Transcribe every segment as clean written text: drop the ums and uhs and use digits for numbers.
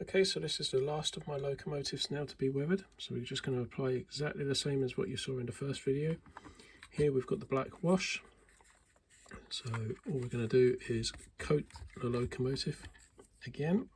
Okay, so this is the last of my locomotives now to be weathered. So we're just going to apply exactly the same as what you saw in the first video. Here we've got the black wash. So all we're going to do is coat the locomotive again.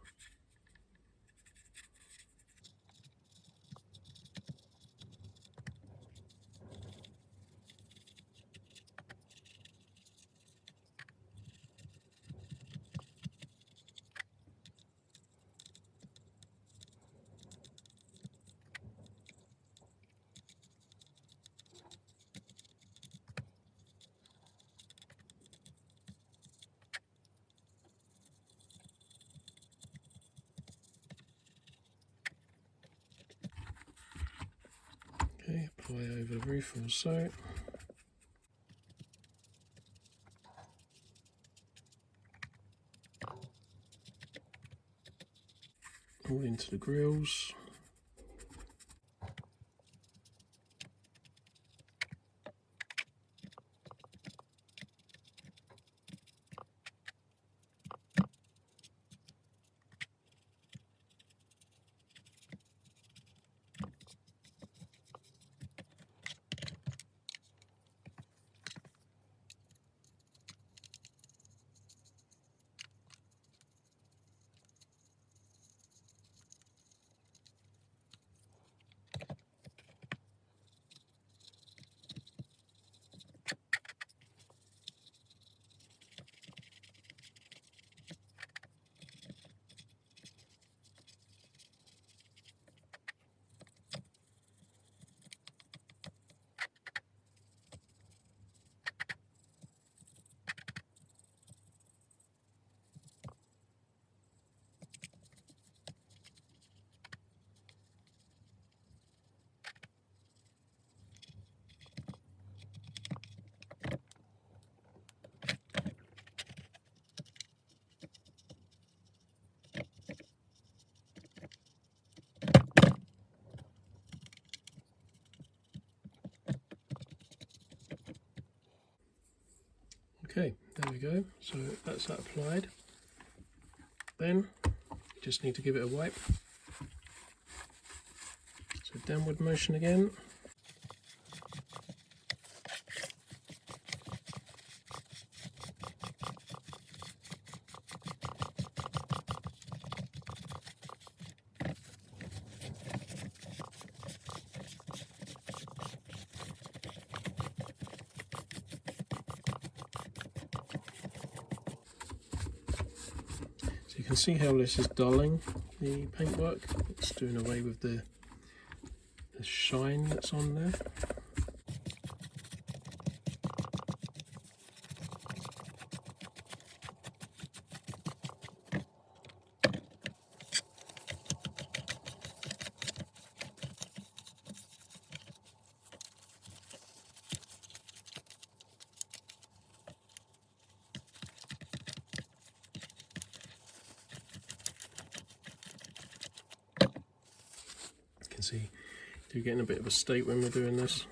Okay, apply over the roof or so. All into the grills. Okay, there we go. So that's that applied. Then you just need to give it a wipe. So downward motion again. You can see how this is dulling the paintwork. It's doing away with the shine that's on there. See, you're getting a bit of a state when we're doing this.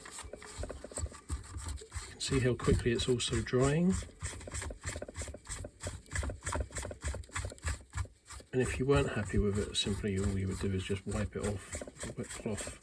You can see how quickly it's also drying. And if you weren't happy with it, simply all you would do is just wipe it off with a wet cloth.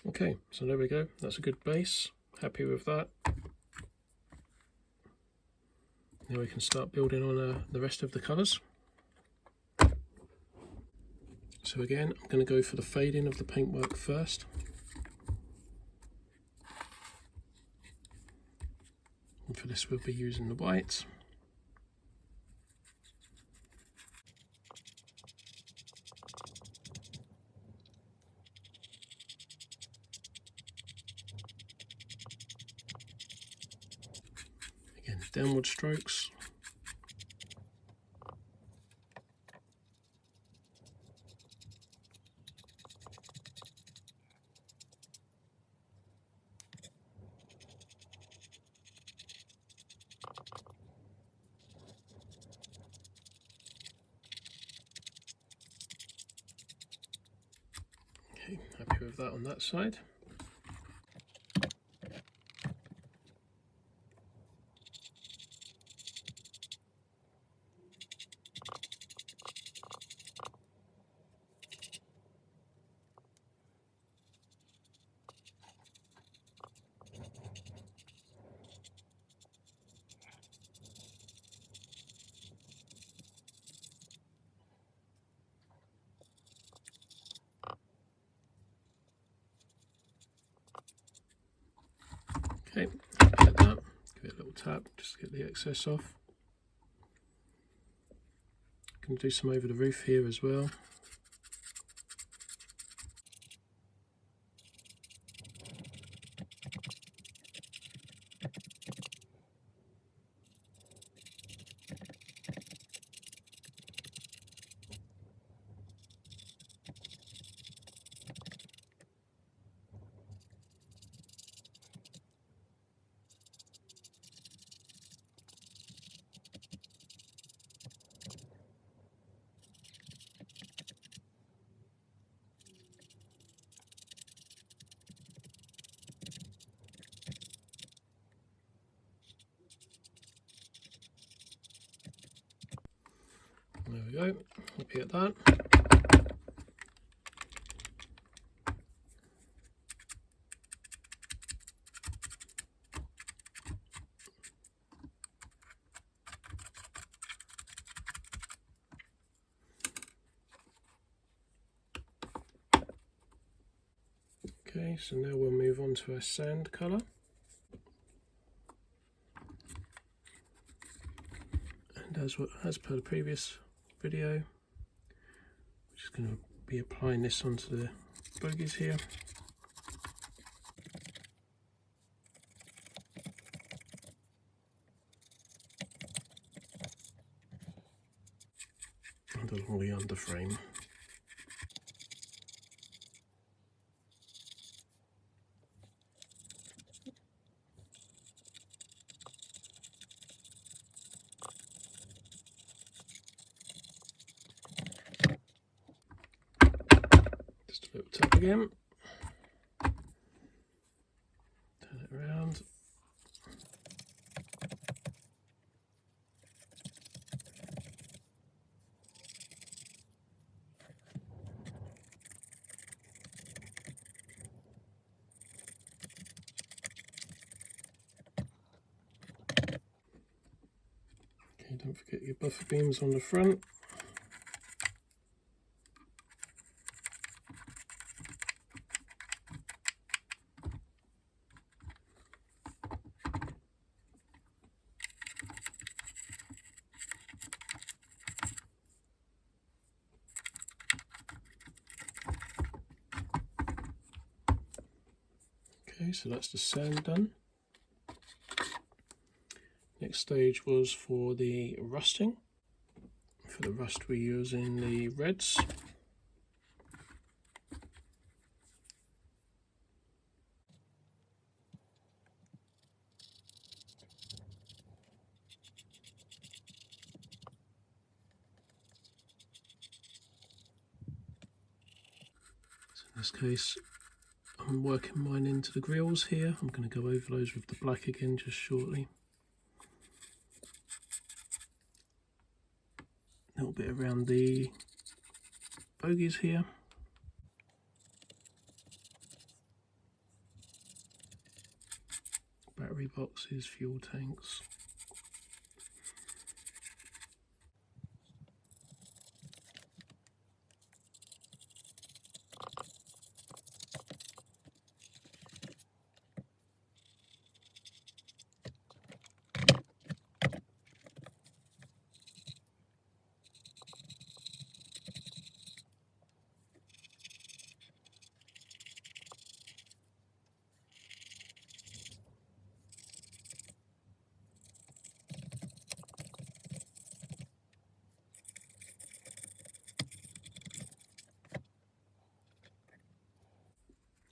Okay, so there we go. That's a good base. Happy with that. Now we can start building on the rest of the colours. So again, I'm going to go for the fading of the paintwork first. And for this we'll be using the white. Again, downward strokes. Okay, happy with that on that side. Okay, get that. Give it a little tap just to get the excess off. Going to do some over the roof here as well. There we go, happy at that. Okay, so now we'll move on to our sand colour. And as per the previous video, we're just going to be applying this onto the bogies here. And along the underframe. Just a little tap again. Turn it around. Okay, don't forget your buffer beams on the front. Okay, so that's the sand done. Next stage was for the rusting. For the rust we're using the reds. So in this case, I'm working mine into the grills here. I'm going to go over those with the black again just shortly. A little bit around the bogies here. Battery boxes, fuel tanks.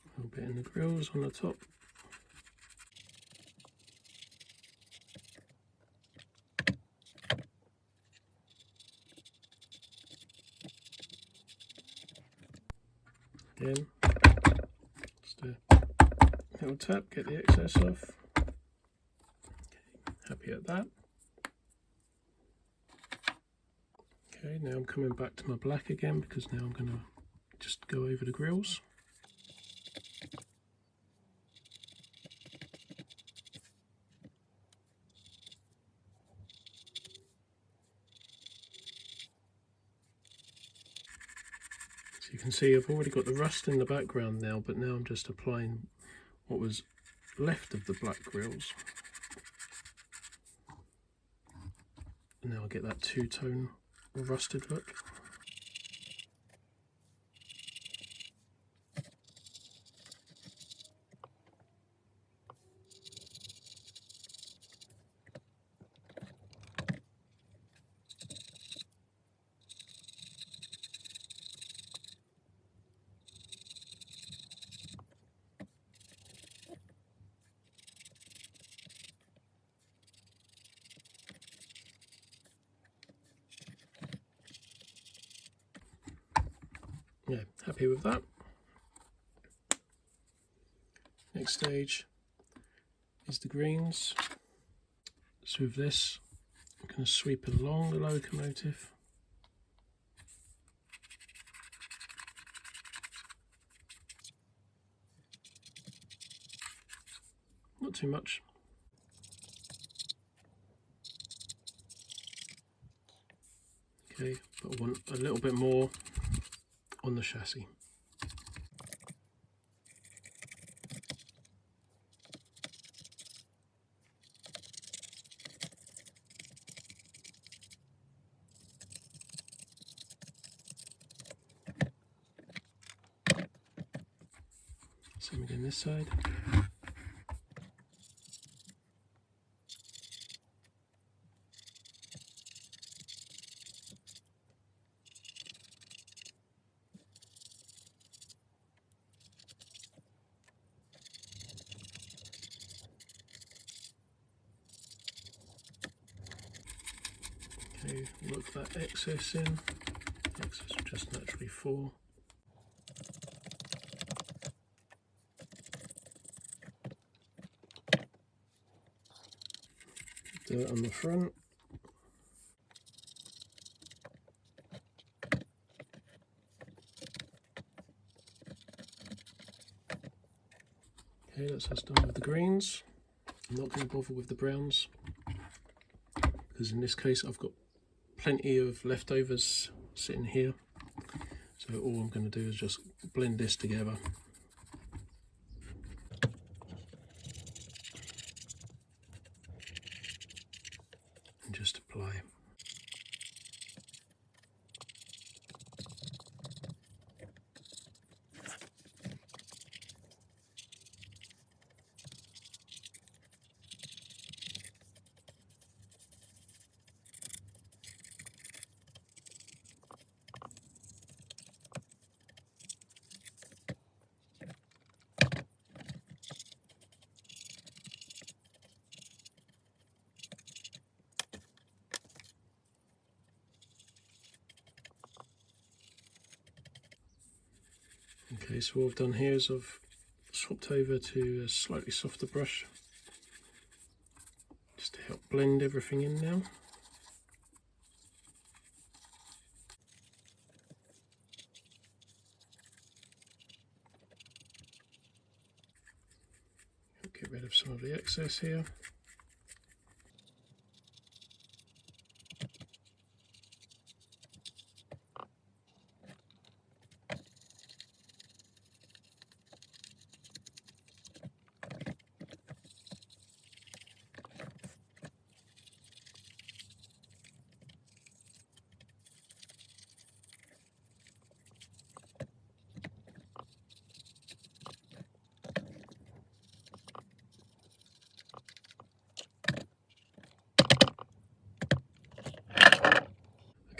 A little bit in the grills on the top. Again. little tap, get the excess off. Okay, happy at that. Okay, now I'm coming back to my black again because now I'm going to just go over the grills. So you can see I've already got the rust in the background now, but now I'm just applying what was left of the black grills. And now I get that two-tone rusted look. Yeah, happy with that. Next stage is the greens. So with this, I'm going to sweep along the locomotive. Not too much. Okay, but I want a little bit more on the chassis. Same again this side. Okay, look that excess in. Excess will just naturally fall. Dirt on the front. Okay, that's us done with the greens. I'm not going to bother with the browns because in this case I've got plenty of leftovers sitting here. So all I'm going to do is just blend this together. And just apply. Okay, so what I've done here is I've swapped over to a slightly softer brush just to help blend everything in now. Get rid of some of the excess here.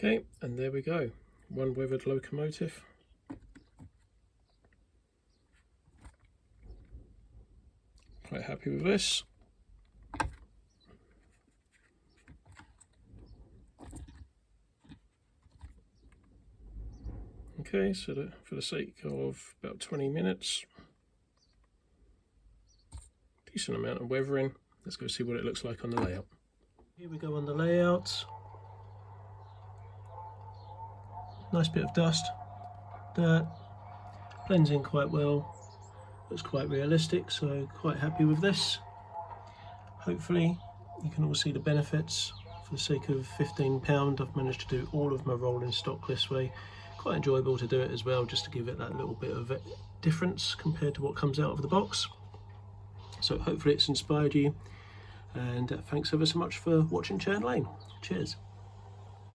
Okay, and there we go, one weathered locomotive. Quite happy with this. Okay, so for the sake of about 20 minutes, decent amount of weathering. Let's go see what it looks like on the layout. Here we go on the layout. Nice bit of dust, dirt, blends in quite well, looks quite realistic, so quite happy with this. Hopefully you can all see the benefits. For the sake of £15, I've managed to do all of my rolling stock this way. Quite enjoyable to do it as well, just to give it that little bit of difference compared to what comes out of the box. So hopefully it's inspired you, and thanks ever so much for watching Churn Lane. Cheers.